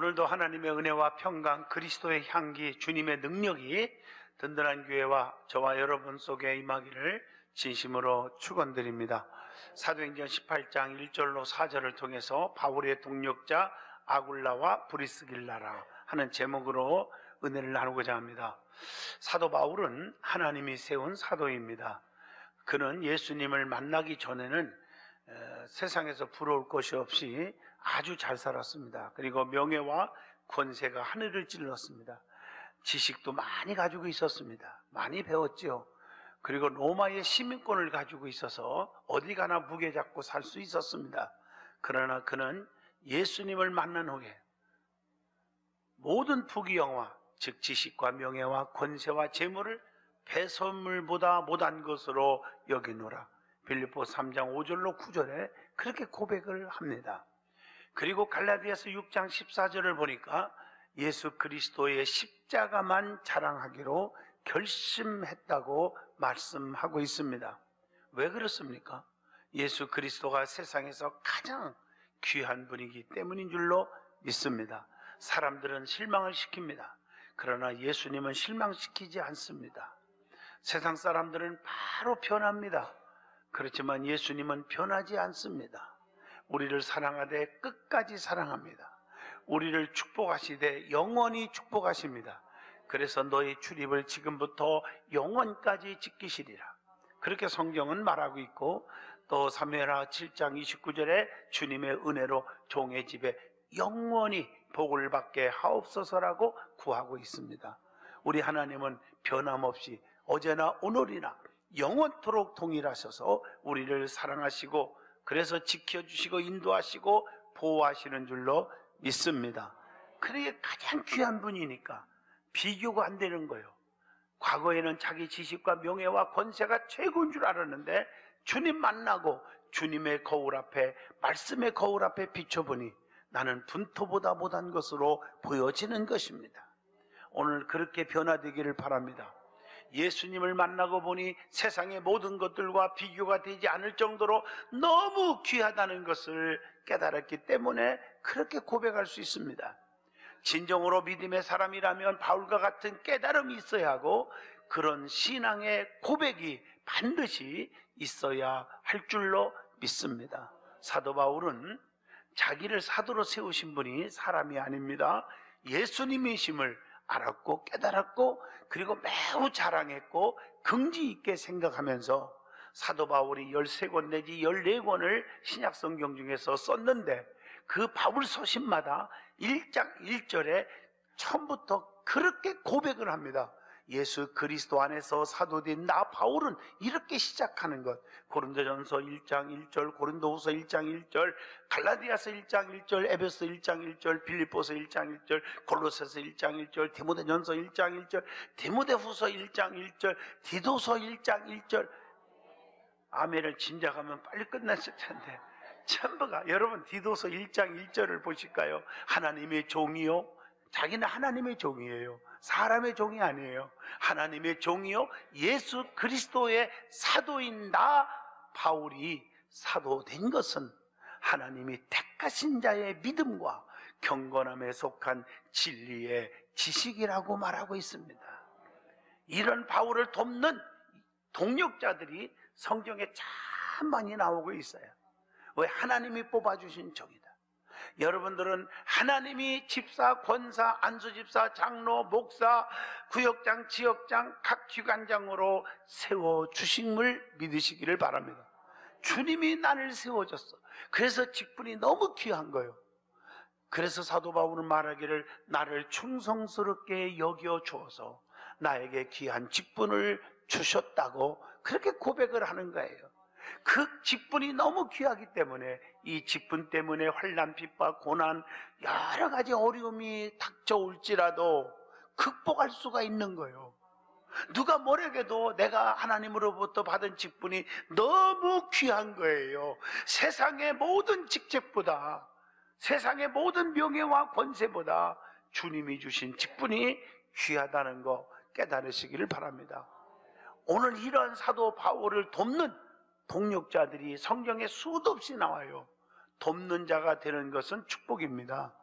오늘도 하나님의 은혜와 평강, 그리스도의 향기, 주님의 능력이 든든한 교회와 저와 여러분 속에 임하기를 진심으로 축원드립니다. 사도행전 18장 1절로 4절을 통해서 바울의 동력자 아굴라와 브리스길라라 하는 제목으로 은혜를 나누고자 합니다. 사도 바울은 하나님이 세운 사도입니다. 그는 예수님을 만나기 전에는 세상에서 부러울 것이 없이 아주 잘 살았습니다. 그리고 명예와 권세가 하늘을 찔렀습니다. 지식도 많이 가지고 있었습니다. 많이 배웠지요. 그리고 로마의 시민권을 가지고 있어서 어디 가나 무게 잡고 살 수 있었습니다. 그러나 그는 예수님을 만난 후에 모든 부귀영화, 즉 지식과 명예와 권세와 재물을 배설물보다 못한 것으로 여기노라. 빌립보 3장 5절로 9절에 그렇게 고백을 합니다. 그리고 갈라디아서 6장 14절을 보니까 예수 그리스도의 십자가만 자랑하기로 결심했다고 말씀하고 있습니다. 왜 그렇습니까? 예수 그리스도가 세상에서 가장 귀한 분이기 때문인 줄로 믿습니다. 사람들은 실망을 시킵니다. 그러나 예수님은 실망시키지 않습니다. 세상 사람들은 바로 변합니다. 그렇지만 예수님은 변하지 않습니다. 우리를 사랑하되 끝까지 사랑합니다. 우리를 축복하시되 영원히 축복하십니다. 그래서 너의 출입을 지금부터 영원까지 지키시리라. 그렇게 성경은 말하고 있고, 또 사무엘하 7장 29절에 주님의 은혜로 종의 집에 영원히 복을 받게 하옵소서라고 구하고 있습니다. 우리 하나님은 변함없이 어제나 오늘이나 영원토록 동일하셔서 우리를 사랑하시고, 그래서 지켜주시고 인도하시고 보호하시는 줄로 믿습니다. 그게 가장 귀한 분이니까 비교가 안 되는 거예요. 과거에는 자기 지식과 명예와 권세가 최고인 줄 알았는데 주님 만나고 주님의 거울 앞에, 말씀의 거울 앞에 비춰보니 나는 분토보다 못한 것으로 보여지는 것입니다. 오늘 그렇게 변화되기를 바랍니다. 예수님을 만나고 보니 세상의 모든 것들과 비교가 되지 않을 정도로 너무 귀하다는 것을 깨달았기 때문에 그렇게 고백할 수 있습니다. 진정으로 믿음의 사람이라면 바울과 같은 깨달음이 있어야 하고, 그런 신앙의 고백이 반드시 있어야 할 줄로 믿습니다. 사도 바울은 자기를 사도로 세우신 분이 사람이 아닙니다. 예수님이심을 알았고 깨달았고, 그리고 매우 자랑했고 긍지 있게 생각하면서 사도 바울이 13권 내지 14권을 신약성경 중에서 썼는데, 그 바울 서신마다 1장 1절에 처음부터 그렇게 고백을 합니다. 예수 그리스도 안에서 사도된 나 바울은 이렇게 시작하는 것. 고린도전서 1장 1절, 고린도후서 1장 1절, 갈라디아서 1장 1절, 에베소 1장 1절, 빌립보서 1장 1절, 골로새서 1장 1절, 디모데전서 1장 1절, 디모데후서 1장 1절, 디도서 1장 1절. 아멘을 진작하면 빨리 끝났을 텐데 전부가, 여러분 디도서 1장 1절을 보실까요? 하나님의 종이요, 자기는 하나님의 종이에요. 사람의 종이 아니에요. 하나님의 종이요, 예수 그리스도의 사도인 나 바울이 사도된 것은 하나님이 택하신 자의 믿음과 경건함에 속한 진리의 지식이라고 말하고 있습니다. 이런 바울을 돕는 동력자들이 성경에 참 많이 나오고 있어요. 왜? 하나님이 뽑아주신 종이다. 여러분들은 하나님이 집사, 권사, 안수집사, 장로, 목사, 구역장, 지역장, 각 기관장으로 세워주심을 믿으시기를 바랍니다. 주님이 나를 세워줬어. 그래서 직분이 너무 귀한 거예요. 그래서 사도 바울은 말하기를 나를 충성스럽게 여겨주어서 나에게 귀한 직분을 주셨다고 그렇게 고백을 하는 거예요. 그 직분이 너무 귀하기 때문에 이 직분 때문에 환난, 핍박, 고난, 여러 가지 어려움이 닥쳐올지라도 극복할 수가 있는 거예요. 누가 뭐라해도 내가 하나님으로부터 받은 직분이 너무 귀한 거예요. 세상의 모든 직책보다, 세상의 모든 명예와 권세보다 주님이 주신 직분이 귀하다는 거 깨달으시기를 바랍니다. 오늘 이런 사도 바울을 돕는 동력자들이 성경에 수도 없이 나와요. 돕는 자가 되는 것은 축복입니다.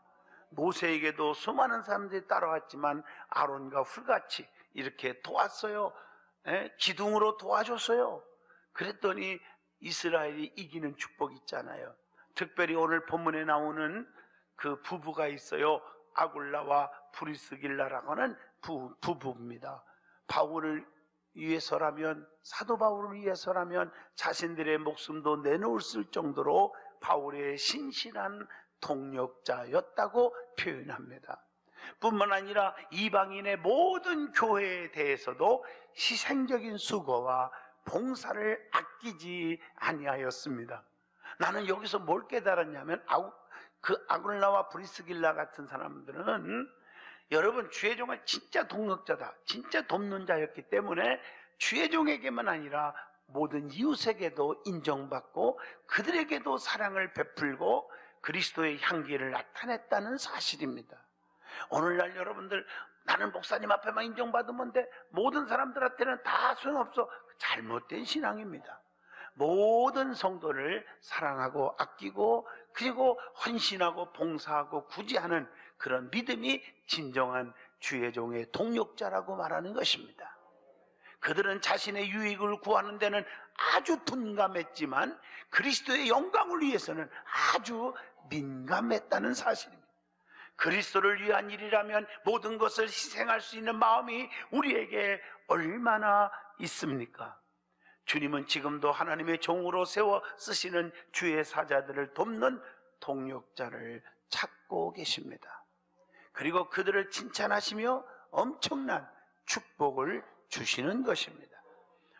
모세에게도 수많은 사람들이 따라왔지만 아론과 훌같이 이렇게 도왔어요. 기둥으로 도와줬어요. 그랬더니 이스라엘이 이기는 축복이 있잖아요. 특별히 오늘 본문에 나오는 그 부부가 있어요. 아굴라와 브리스길라라고 하는 부부입니다. 바울을 위해서라면, 사도 바울을 위해서라면 자신들의 목숨도 내놓을 정도로 바울의 신실한 동력자였다고 표현합니다. 뿐만 아니라 이방인의 모든 교회에 대해서도 희생적인 수고와 봉사를 아끼지 아니하였습니다. 나는 여기서 뭘 깨달았냐면 그 아굴라와 브리스길라 같은 사람들은 여러분 주의 종은 진짜 동력자다, 진짜 돕는 자였기 때문에 주의 종에게만 아니라 모든 이웃에게도 인정받고 그들에게도 사랑을 베풀고 그리스도의 향기를 나타냈다는 사실입니다. 오늘날 여러분들, 나는 목사님 앞에만 인정받으면 돼, 모든 사람들한테는 다 소용없어, 잘못된 신앙입니다. 모든 성도를 사랑하고 아끼고 그리고 헌신하고 봉사하고 구제하는 그런 믿음이 진정한 주의 종의 동력자라고 말하는 것입니다. 그들은 자신의 유익을 구하는 데는 아주 둔감했지만 그리스도의 영광을 위해서는 아주 민감했다는 사실입니다. 그리스도를 위한 일이라면 모든 것을 희생할 수 있는 마음이 우리에게 얼마나 있습니까? 주님은 지금도 하나님의 종으로 세워 쓰시는 주의 사자들을 돕는 동력자를 찾고 계십니다. 그리고 그들을 칭찬하시며 엄청난 축복을 주시는 것입니다.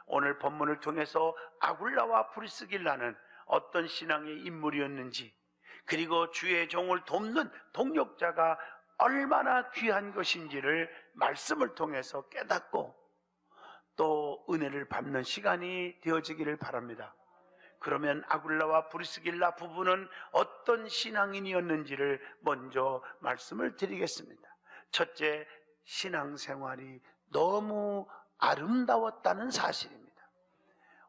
오늘 본문을 통해서 아굴라와 브리스길라는 어떤 신앙의 인물이었는지, 그리고 주의 종을 돕는 동력자가 얼마나 귀한 것인지를 말씀을 통해서 깨닫고 또 은혜를 받는 시간이 되어지기를 바랍니다. 그러면 아굴라와 브리스길라 부부는 어떤 신앙인이었는지를 먼저 말씀을 드리겠습니다. 첫째, 신앙생활이 너무 아름다웠다는 사실입니다.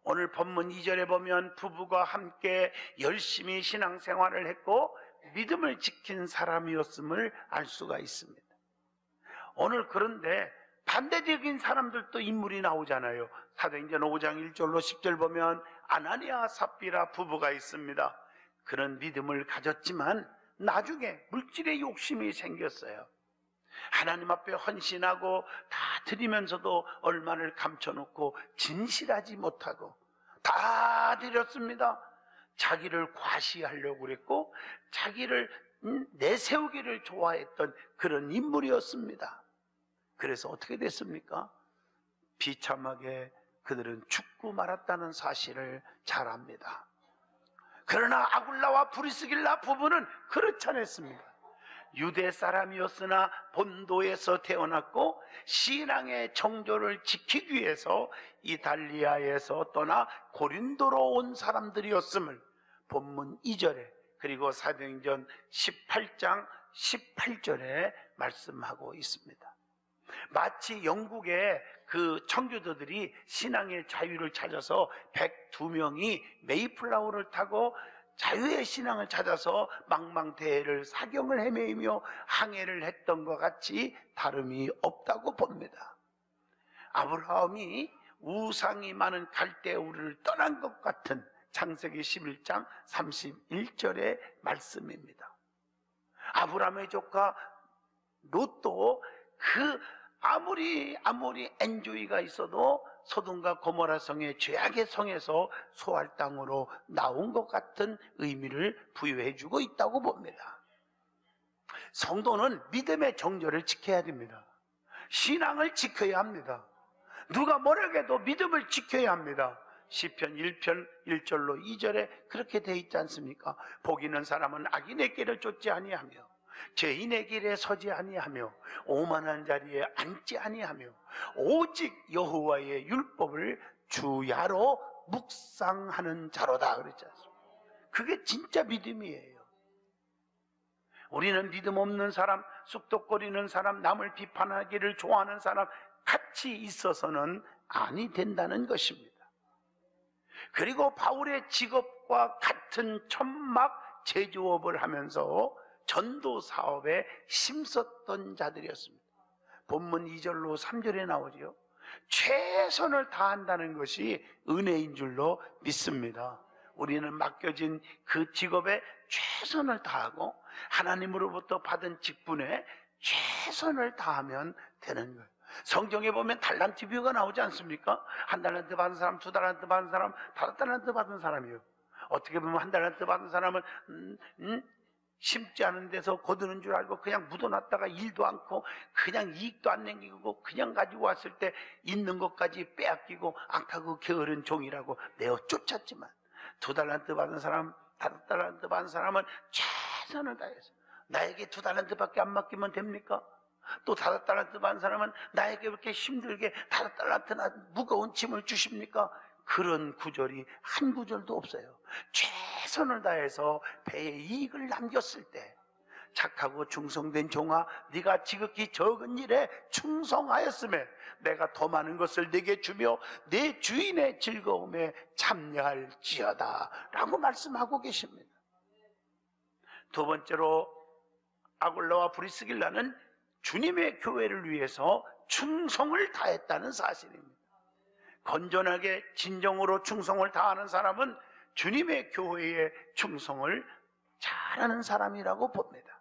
오늘 본문 2절에 보면 부부가 함께 열심히 신앙생활을 했고 믿음을 지킨 사람이었음을 알 수가 있습니다. 오늘 그런데 반대적인 사람들도 인물이 나오잖아요. 사도행전 5장 1절로 10절 보면 아나니아 삽비라 부부가 있습니다. 그런 믿음을 가졌지만 나중에 물질의 욕심이 생겼어요. 하나님 앞에 헌신하고 다 드리면서도 얼마를 감춰놓고 진실하지 못하고 다 드렸습니다. 자기를 과시하려고 그랬고 자기를 내세우기를 좋아했던 그런 인물이었습니다. 그래서 어떻게 됐습니까? 비참하게 그들은 죽고 말았다는 사실을 잘 압니다. 그러나 아굴라와 브리스길라 부부는 그렇지 않았습니다. 유대 사람이었으나 본도에서 태어났고 신앙의 정조를 지키기 위해서 이달리아에서 떠나 고린도로 온 사람들이었음을 본문 2절에 그리고 사도행전 18장 18절에 말씀하고 있습니다. 마치 영국의 그 청교도들이 신앙의 자유를 찾아서 102명이 메이플라워를 타고 자유의 신앙을 찾아서 망망대해를 사경을 헤매이며 항해를 했던 것 같이 다름이 없다고 봅니다. 아브라함이 우상이 많은 갈대우를 떠난 것 같은 창세기 11장 31절의 말씀입니다. 아브라함의 조카 롯도 아무리 엔조이가 있어도 소돔과 고모라 성의 죄악의 성에서 소할 땅으로 나온 것 같은 의미를 부여해주고 있다고 봅니다. 성도는 믿음의 정절을 지켜야 됩니다. 신앙을 지켜야 합니다. 누가 뭐라고 해도 믿음을 지켜야 합니다. 시편 1편 1절로 2절에 그렇게 돼 있지 않습니까? 복 있는 사람은 악인의 길을 쫓지 아니하며 죄인의 길에 서지 아니하며 오만한 자리에 앉지 아니하며 오직 여호와의 율법을 주야로 묵상하는 자로다 그랬지 않습니까? 그게 진짜 믿음이에요. 우리는 믿음 없는 사람, 쑥덕거리는 사람, 남을 비판하기를 좋아하는 사람 같이 있어서는 아니 된다는 것입니다. 그리고 바울의 직업과 같은 천막 제조업을 하면서 전도 사업에 힘썼던 자들이었습니다. 본문 2절로 3절에 나오지요. 최선을 다한다는 것이 은혜인 줄로 믿습니다. 우리는 맡겨진 그 직업에 최선을 다하고 하나님으로부터 받은 직분에 최선을 다하면 되는 거예요. 성경에 보면 달란트 비유가 나오지 않습니까? 한 달란트 받은 사람, 두 달란트 받은 사람, 다섯 달란트 받은 사람이요. 어떻게 보면 한 달란트 받은 사람은 심지 않은 데서 거두는 줄 알고 그냥 묻어놨다가 일도 않고 그냥 이익도 안 남기고 그냥 가지고 왔을 때 있는 것까지 빼앗기고 악하고 게으른 종이라고 내어 쫓았지만, 두 달란트 받은 사람, 다섯 달란트 받은 사람은 최선을 다해서 나에게 두 달란트밖에 안 맡기면 됩니까? 또 다섯 달란트 받은 사람은 나에게 그렇게 힘들게 다섯 달란트나 무거운 짐을 주십니까? 그런 구절이 한 구절도 없어요. 최선을 다해서 배에 이익을 남겼을 때, 착하고 충성된 종아, 네가 지극히 적은 일에 충성하였음에 내가 더 많은 것을 네게 주며 내 주인의 즐거움에 참여할지어다 라고 말씀하고 계십니다. 두 번째로 아굴라와 브리스길라는 주님의 교회를 위해서 충성을 다했다는 사실입니다. 건전하게 진정으로 충성을 다하는 사람은 주님의 교회에 충성을 잘하는 사람이라고 봅니다.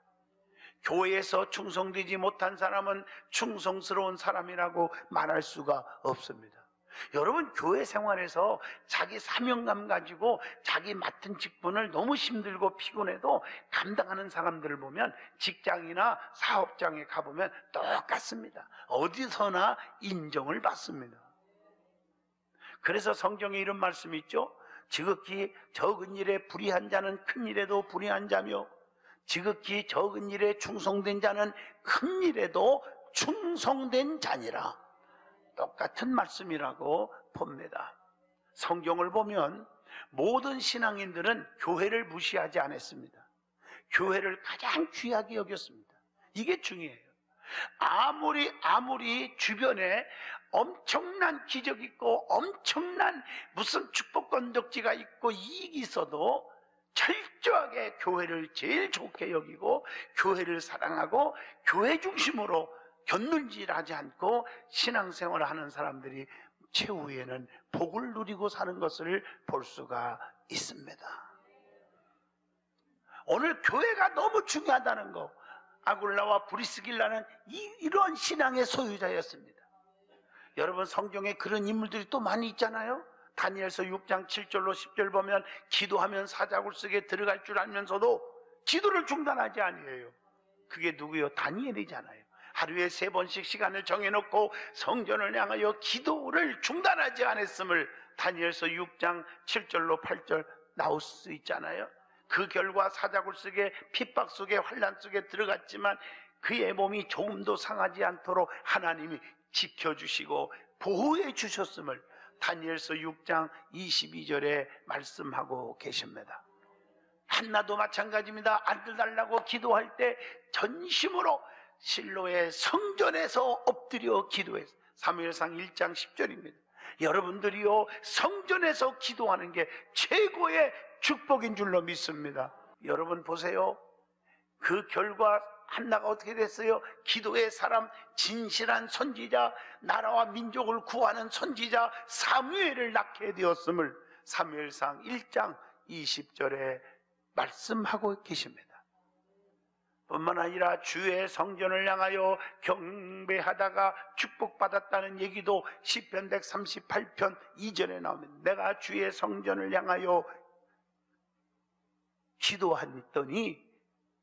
교회에서 충성되지 못한 사람은 충성스러운 사람이라고 말할 수가 없습니다. 여러분, 교회 생활에서 자기 사명감 가지고 자기 맡은 직분을 너무 힘들고 피곤해도 감당하는 사람들을 보면 직장이나 사업장에 가보면 똑같습니다. 어디서나 인정을 받습니다. 그래서 성경에 이런 말씀이 있죠. 지극히 적은 일에 불의한 자는 큰 일에도 불의한 자며 지극히 적은 일에 충성된 자는 큰 일에도 충성된 자니라. 똑같은 말씀이라고 봅니다. 성경을 보면 모든 신앙인들은 교회를 무시하지 않았습니다. 교회를 가장 귀하게 여겼습니다. 이게 중요해요. 아무리 주변에 엄청난 기적이 있고 엄청난 무슨 축복 건덕지가 있고 이익이 있어도 철저하게 교회를 제일 좋게 여기고 교회를 사랑하고 교회 중심으로 곁눈질하지 않고 신앙생활을 하는 사람들이 최후에는 복을 누리고 사는 것을 볼 수가 있습니다. 오늘 교회가 너무 중요하다는 거, 아굴라와 브리스길라는 이런 신앙의 소유자였습니다. 여러분, 성경에 그런 인물들이 또 많이 있잖아요. 다니엘서 6장 7절로 10절 보면 기도하면 사자굴 속에 들어갈 줄 알면서도 기도를 중단하지 아니에요. 그게 누구요? 다니엘이잖아요. 하루에 3번씩 시간을 정해놓고 성전을 향하여 기도를 중단하지 않았음을 다니엘서 6장 7절로 8절 나올 수 있잖아요. 그 결과 사자굴 속에 핍박 속에 환난 속에 들어갔지만 그의 몸이 조금도 상하지 않도록 하나님이 지켜주시고 보호해 주셨음을 다니엘서 6장 22절에 말씀하고 계십니다. 한나도 마찬가지입니다. 아들 달라고 기도할 때 전심으로 실로의 성전에서 엎드려 기도했어요. 사무엘상 1장 10절입니다. 여러분들이요, 성전에서 기도하는 게 최고의 축복인 줄로 믿습니다. 여러분 보세요. 그 결과 한나가 어떻게 됐어요? 기도의 사람, 진실한 선지자, 나라와 민족을 구하는 선지자 사무엘을 낳게 되었음을 사무엘상 1장 20절에 말씀하고 계십니다. 뿐만 아니라 주의 성전을 향하여 경배하다가 축복받았다는 얘기도 시편 138편 2절에 나옵니다. 내가 주의 성전을 향하여 기도했더니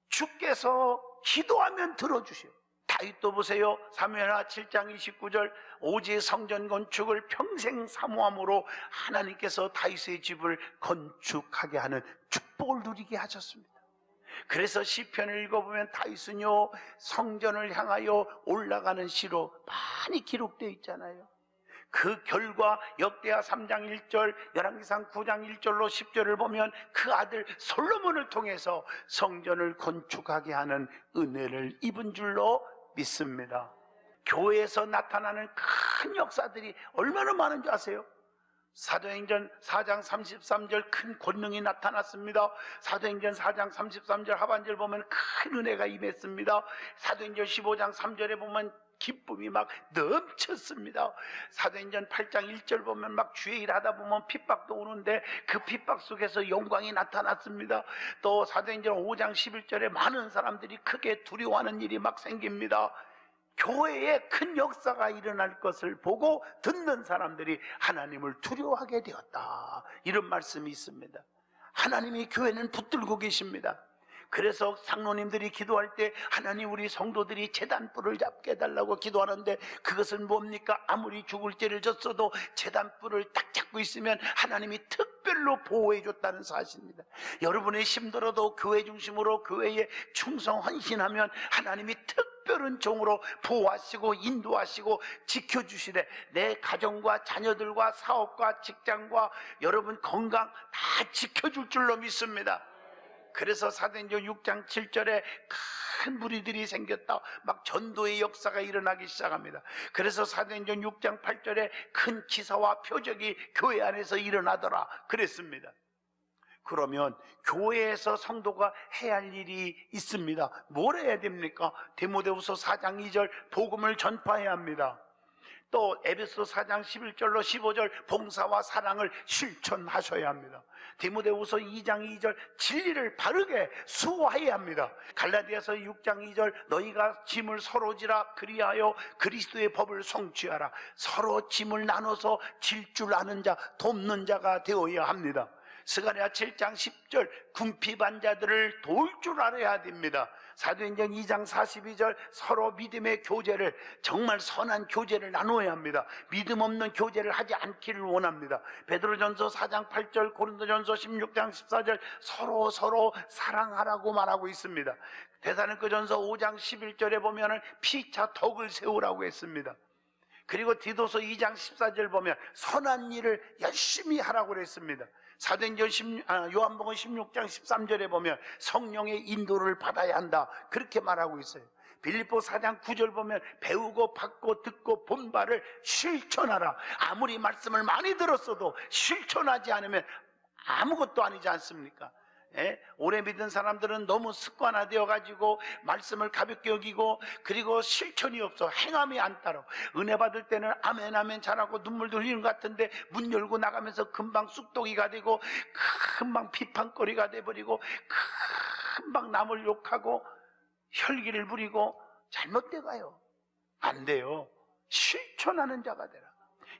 주께서 기도하면 들어주셔. 다윗도 보세요. 사무엘하 7장 29절 오직 성전 건축을 평생 사모함으로 하나님께서 다윗의 집을 건축하게 하는 축복을 누리게 하셨습니다. 그래서 시편을 읽어보면 다윗은요, 성전을 향하여 올라가는 시로 많이 기록되어 있잖아요. 그 결과 역대하 3장 1절, 열왕기상 9장 1절로 10절을 보면 그 아들 솔로몬을 통해서 성전을 건축하게 하는 은혜를 입은 줄로 믿습니다. 교회에서 나타나는 큰 역사들이 얼마나 많은 줄 아세요? 사도행전 4장 33절 큰 권능이 나타났습니다. 사도행전 4장 33절 하반절 보면 큰 은혜가 임했습니다. 사도행전 15장 3절에 보면 기쁨이 막 넘쳤습니다. 사도행전 8장 1절 보면 막 주의 일 하다 보면 핍박도 오는데 그 핍박 속에서 영광이 나타났습니다. 또 사도행전 5장 11절에 많은 사람들이 크게 두려워하는 일이 막 생깁니다. 교회에 큰 역사가 일어날 것을 보고 듣는 사람들이 하나님을 두려워하게 되었다, 이런 말씀이 있습니다. 하나님이 교회는 붙들고 계십니다. 그래서 장로님들이 기도할 때 하나님 우리 성도들이 제단불을 잡게 해달라고 기도하는데, 그것은 뭡니까? 아무리 죽을 죄를 졌어도 제단불을 딱 잡고 있으면 하나님이 특별로 보호해 줬다는 사실입니다. 여러분의 힘들어도 교회 중심으로 교회에 충성 헌신하면 하나님이 특별한 종으로 보호하시고 인도하시고 지켜주시래. 내 가정과 자녀들과 사업과 직장과 여러분 건강 다 지켜줄 줄로 믿습니다. 그래서 사도행전 6장 7절에 큰 무리들이 생겼다, 막 전도의 역사가 일어나기 시작합니다. 그래서 사도행전 6장 8절에 큰 기사와 표적이 교회 안에서 일어나더라 그랬습니다. 그러면 교회에서 성도가 해야 할 일이 있습니다. 뭘 해야 됩니까? 디모데후서 4장 2절 복음을 전파해야 합니다. 또 에베소 4장 11절로 15절 봉사와 사랑을 실천하셔야 합니다. 디모데후서 2장 2절 진리를 바르게 수호해야 합니다. 갈라디아서 6장 2절 너희가 짐을 서로 지라 그리하여 그리스도의 법을 성취하라. 서로 짐을 나눠서 질 줄 아는 자, 돕는 자가 되어야 합니다. 스가랴 7장 10절 궁핍한 자들을 도울 줄 알아야 됩니다. 사도행전 2장 42절 서로 믿음의 교제를, 정말 선한 교제를 나눠야 합니다. 믿음 없는 교제를 하지 않기를 원합니다. 베드로전서 4장 8절, 고린도전서 16장 14절 서로 사랑하라고 말하고 있습니다. 데살로니가전서 5장 11절에 보면은 피차 덕을 세우라고 했습니다. 그리고 디도서 2장 14절 보면 선한 일을 열심히 하라고 그랬습니다. 사도행전 요한복음 16장 13절에 보면 성령의 인도를 받아야 한다, 그렇게 말하고 있어요. 빌립보 4장 9절 보면 배우고 받고 듣고 본 바를 실천하라. 아무리 말씀을 많이 들었어도 실천하지 않으면 아무것도 아니지 않습니까? 오래 믿은 사람들은 너무 습관화되어 가지고 말씀을 가볍게 여기고, 그리고 실천이 없어, 행함이 안 따라. 은혜 받을 때는 아멘 아멘 잘하고 눈물도 흘리는 것 같은데 문 열고 나가면서 금방 쑥독이가 되고 금방 비판거리가 돼버리고 금방 남을 욕하고 혈기를 부리고 잘못돼 가요. 안 돼요. 실천하는 자가 되라.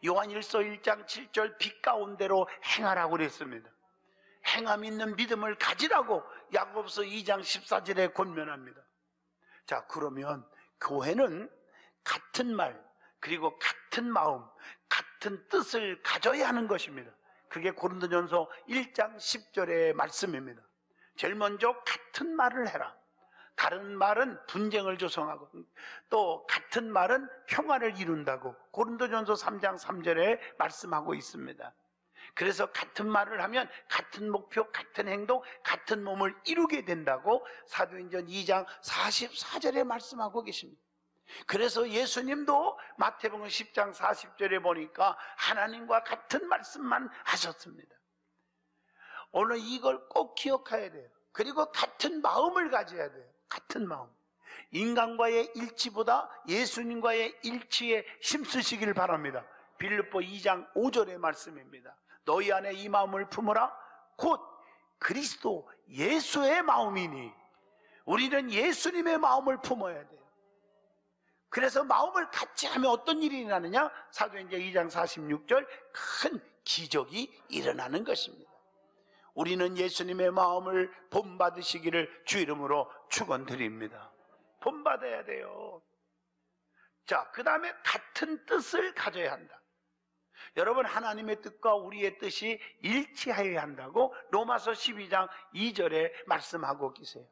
요한일서 1장 7절 빛 가운데로 행하라고 그랬습니다. 행함 있는 믿음을 가지라고 야고보서 2장 14절에 권면합니다. 자, 그러면 교회는 같은 말, 그리고 같은 마음, 같은 뜻을 가져야 하는 것입니다. 그게 고린도전서 1장 10절의 말씀입니다. 제일 먼저 같은 말을 해라. 다른 말은 분쟁을 조성하고, 또 같은 말은 평화를 이룬다고 고린도전서 3장 3절에 말씀하고 있습니다. 그래서 같은 말을 하면 같은 목표, 같은 행동, 같은 몸을 이루게 된다고 사도행전 2장 44절에 말씀하고 계십니다. 그래서 예수님도 마태복음 10장 40절에 보니까 하나님과 같은 말씀만 하셨습니다. 오늘 이걸 꼭 기억해야 돼요. 그리고 같은 마음을 가져야 돼요. 같은 마음. 인간과의 일치보다 예수님과의 일치에 힘쓰시길 바랍니다. 빌립보 2장 5절의 말씀입니다. 너희 안에 이 마음을 품으라. 곧 그리스도 예수의 마음이니. 우리는 예수님의 마음을 품어야 돼요. 그래서 마음을 같이 하면 어떤 일이 일어나느냐? 사도행전 2장 46절 큰 기적이 일어나는 것입니다. 우리는 예수님의 마음을 본받으시기를 주 이름으로 축원드립니다. 본받아야 돼요. 자, 그 다음에 같은 뜻을 가져야 한다. 여러분, 하나님의 뜻과 우리의 뜻이 일치하여야 한다고 로마서 12장 2절에 말씀하고 계세요.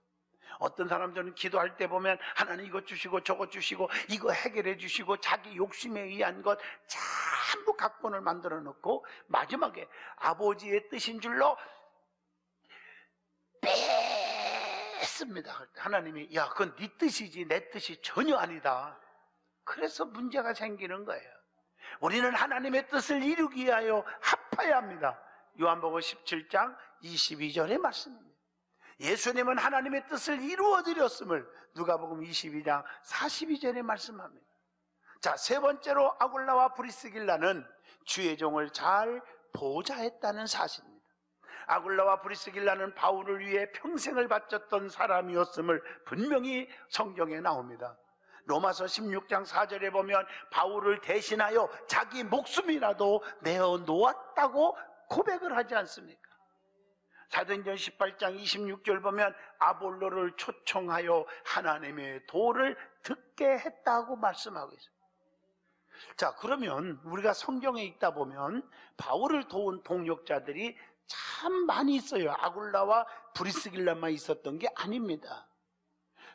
어떤 사람들은 기도할 때 보면 하나님 이것 주시고 저것 주시고 이거 해결해 주시고 자기 욕심에 의한 것 전부 각본을 만들어 놓고 마지막에 아버지의 뜻인 줄로 뺐습니다. 하나님이 야, 그건 네 뜻이지 내 뜻이 전혀 아니다. 그래서 문제가 생기는 거예요. 우리는 하나님의 뜻을 이루기 위하여 갚아야 합니다. 요한복음 17장 22절의 말씀입니다. 예수님은 하나님의 뜻을 이루어드렸음을 누가복음 22장 42절에 말씀합니다. 자, 세 번째로 아굴라와 브리스길라는 주의 종을 잘 보좌했다는 사실입니다. 아굴라와 브리스길라는 바울을 위해 평생을 바쳤던 사람이었음을 분명히 성경에 나옵니다. 로마서 16장 4절에 보면 바울을 대신하여 자기 목숨이라도 내어 놓았다고 고백을 하지 않습니까? 사도행전 18장 26절 보면 아볼로를 초청하여 하나님의 도를 듣게 했다고 말씀하고 있습니다. 자, 그러면 우리가 성경에 읽다 보면 바울을 도운 동역자들이 참 많이 있어요. 아굴라와 브리스길라만 있었던 게 아닙니다.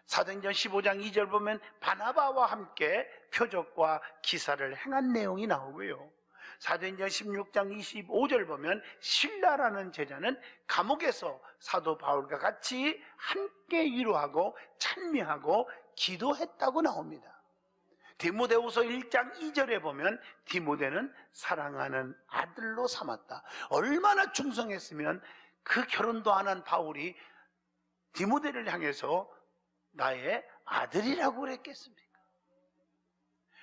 사도행전 15장 2절 보면 바나바와 함께 표적과 기사를 행한 내용이 나오고요. 사도행전 16장 25절 보면 실라라는 제자는 감옥에서 사도 바울과 같이 함께 위로하고 찬미하고 기도했다고 나옵니다. 디모데후서 1장 2절에 보면 디모데는 사랑하는 아들로 삼았다. 얼마나 충성했으면 그 결혼도 안 한 바울이 디모데를 향해서 나의 아들이라고 그랬겠습니까?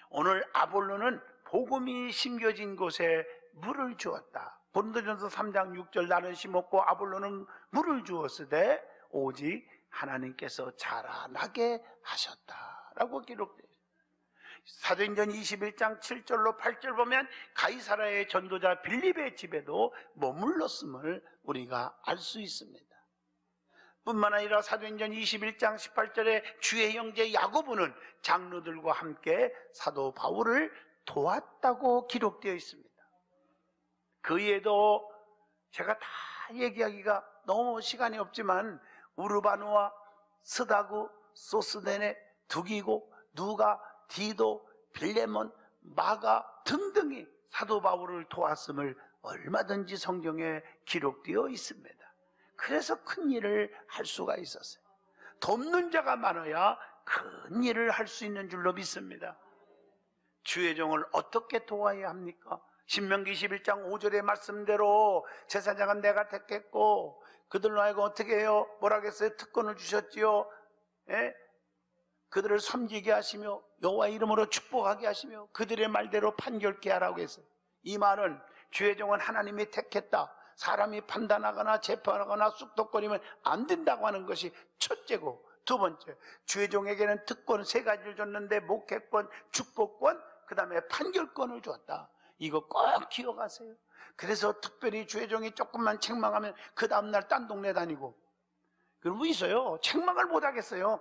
오늘 아볼로는 복음이 심겨진 곳에 물을 주었다. 고린도전서 3장 6절 나는 심었고 아볼로는 물을 주었으되 오직 하나님께서 자라나게 하셨다라고 기록되어 있습니다. 사도행전 21장 7절로 8절 보면 가이사라의 전도자 빌립의 집에도 머물렀음을 우리가 알 수 있습니다. 뿐만 아니라 사도행전 21장 18절에 주의 형제 야고보는 장로들과 함께 사도 바울을 도왔다고 기록되어 있습니다. 그 외에도 제가 다 얘기하기가 너무 시간이 없지만 우르바누와 스다구, 소스데네, 두기고, 누가, 디도, 빌레몬, 마가 등등이 사도 바울을 도왔음을 얼마든지 성경에 기록되어 있습니다. 그래서 큰 일을 할 수가 있었어요. 돕는 자가 많아야 큰 일을 할 수 있는 줄로 믿습니다. 주의 종을 어떻게 도와야 합니까? 신명기 11장 5절의 말씀대로 제사장은 내가 택했고 그들로 하여금 어떻게 해요? 뭐라겠어요? 특권을 주셨지요. 예? 그들을 섬기게 하시며 여호와 이름으로 축복하게 하시며 그들의 말대로 판결케 하라고 했어요. 이 말은 주의 종은 하나님이 택했다. 사람이 판단하거나 재판하거나 쑥덕거리면 안 된다고 하는 것이 첫째고, 두 번째, 주의 종에게는 특권 세 가지를 줬는데 목회권, 축복권, 그 다음에 판결권을 줬다. 이거 꼭 기억하세요. 그래서 특별히 주의 종이 조금만 책망하면 그 다음날 딴 동네 다니고, 그러고 있어요. 책망을 못 하겠어요.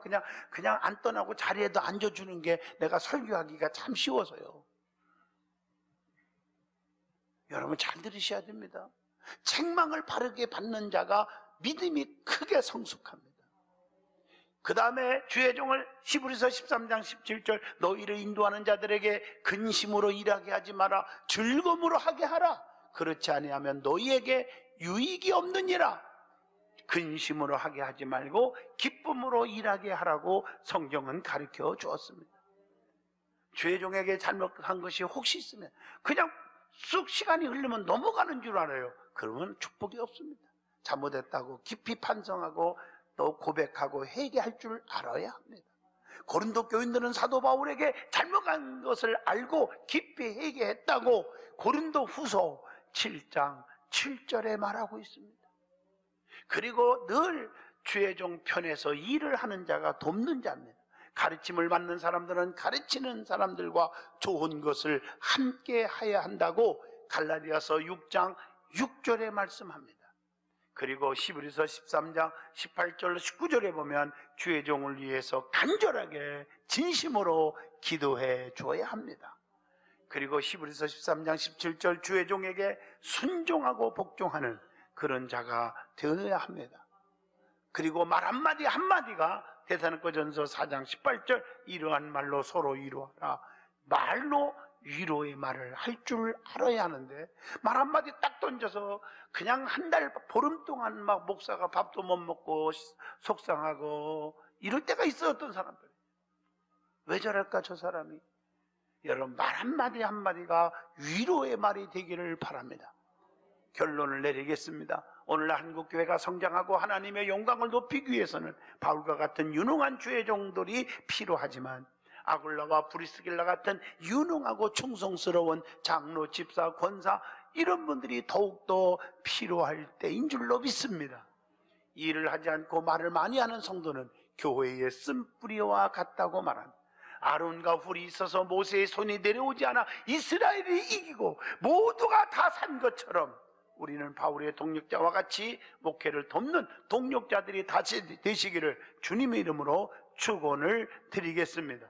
그냥 안 떠나고 자리에도 앉아주는 게 내가 설교하기가 참 쉬워서요. 여러분 잘 들으셔야 됩니다. 책망을 바르게 받는 자가 믿음이 크게 성숙합니다. 그 다음에 주의 종을 히브리서 13장 17절 너희를 인도하는 자들에게 근심으로 일하게 하지 마라. 즐거움으로 하게 하라. 그렇지 아니하면 너희에게 유익이 없느니라. 근심으로 하게 하지 말고 기쁨으로 일하게 하라고 성경은 가르쳐 주었습니다. 주의 종에게 잘못한 것이 혹시 있으면 그냥 쑥 시간이 흐르면 넘어가는 줄 알아요. 그러면 축복이 없습니다. 잘못했다고 깊이 반성하고 또 고백하고 회개할 줄 알아야 합니다. 고린도 교인들은 사도 바울에게 잘못한 것을 알고 깊이 회개했다고 고린도 후서 7장 7절에 말하고 있습니다. 그리고 늘 주의 종 편에서 일을 하는 자가 돕는 자입니다. 가르침을 받는 사람들은 가르치는 사람들과 좋은 것을 함께 해야 한다고 갈라디아서 6장 6절에 말씀합니다. 그리고 히브리서 13장 18절 19절에 보면 주의 종을 위해서 간절하게 진심으로 기도해 줘야 합니다. 그리고 히브리서 13장 17절 주의 종에게 순종하고 복종하는 그런 자가 되어야 합니다. 그리고 말 한마디 한마디가 데살로니가전서 4장 18절 이러한 말로 서로 위로하라. 말로 위로의 말을 할 줄 알아야 하는데 말 한마디 딱 던져서 그냥 한 달 보름 동안 막 목사가 밥도 못 먹고 속상하고 이럴 때가 있어요. 어떤 사람들 왜 저럴까 저 사람이. 여러분 말 한마디 한마디가 위로의 말이 되기를 바랍니다. 결론을 내리겠습니다. 오늘날 한국교회가 성장하고 하나님의 영광을 높이기 위해서는 바울과 같은 유능한 주의종들이 필요하지만 아굴라와 브리스길라 같은 유능하고 충성스러운 장로, 집사, 권사 이런 분들이 더욱더 필요할 때인 줄로 믿습니다. 일을 하지 않고 말을 많이 하는 성도는 교회의 쓴뿌리와 같다고 말합니다. 아론과 훌이 있어서 모세의 손이 내려오지 않아 이스라엘이 이기고 모두가 다 산 것처럼 우리는 바울의 동력자와 같이 목회를 돕는 동력자들이 다시 되시기를 주님의 이름으로 축원을 드리겠습니다.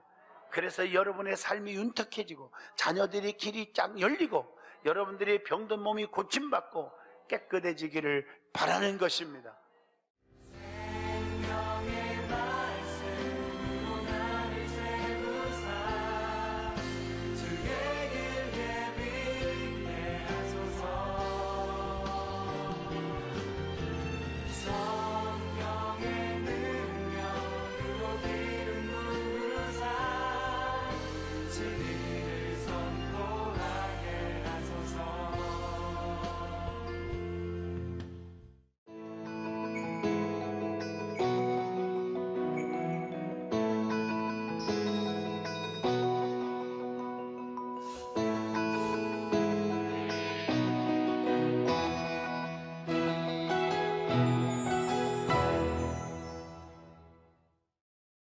그래서 여러분의 삶이 윤택해지고 자녀들의 길이 쫙 열리고 여러분들의 병든 몸이 고침받고 깨끗해지기를 바라는 것입니다.